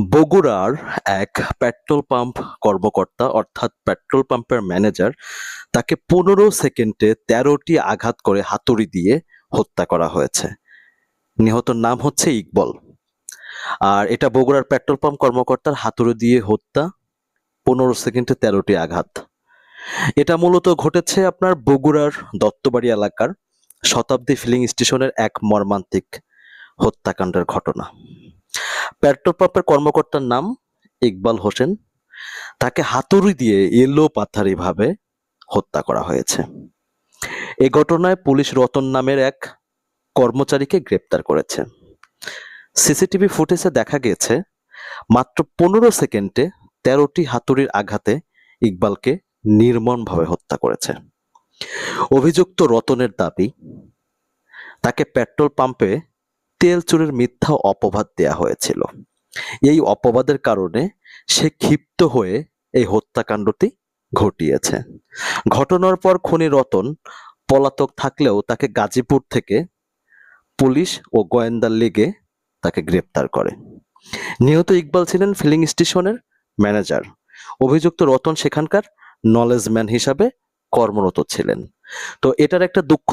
বগুড়ার এক petrol pump কর্মকর্তা অর্থাৎ পেট্রোল পাম্পের ম্যানেজার তাকে 15 সেকেন্ডে 13টি আঘাত করে হাতুড়ি দিয়ে হত্যা করা হয়েছে। নিহতর নাম হচ্ছে ইকবল। আর এটা বগুড়ার পেট্রোল পাম্প কর্মকর্তার হাতুড়ি দিয়ে হত্যা, 15 সেকেন্ডে 13টি আঘাত। এটা মূলত ঘটেছে আপনার বগুড়ার দত্তবাড়ি এলাকার শতাব্দী ফিলিং স্টেশনের এক মর্মান্তিক হত্যাকাণ্ডের ঘটনা। পেট্রোল পাম্পের কর্মকর্তার নাম ইকবাল হোসেন। তাকে হাতুড়ি দিয়ে এলোপাথারি ভাবে হত্যা করা হয়েছে। এ ঘটনায় পুলিশ রতন নামের এক কর্মচারীকে গ্রেপ্তার করেছে। সিসিটিভি ফুটেজে দেখা গেছে মাত্র 15 সেকেন্ডে 13টি হাতুড়ির আঘাতে ইকবালকে নির্মমভাবে হত্যা করেছে। অভিযুক্ত রতনের দাবি, তাকে পেট্রোল পাম্পে তেল চুরির মিথ্যা অপবাদ দেয়া হয়েছিল। এই অপবাদের কারণে সে ক্ষিপ্ত হয়ে এই হত্যাকাণ্ডটি ঘটিয়েছে। ঘটনার পর খুনি রতন পলাতক থাকলেও তাকে গাজীপুর থেকে পুলিশ ও গোয়েন্দা লেগে তাকে গ্রেপ্তার করে। নিহত ইকবাল ছিলেন ফিলিং স্টেশনের ম্যানেজার। অভিযুক্ত রতন সেখানকার নলেজম্যান হিসাবে কর্মরত ছিলেন। তো এটার একটা দুঃখ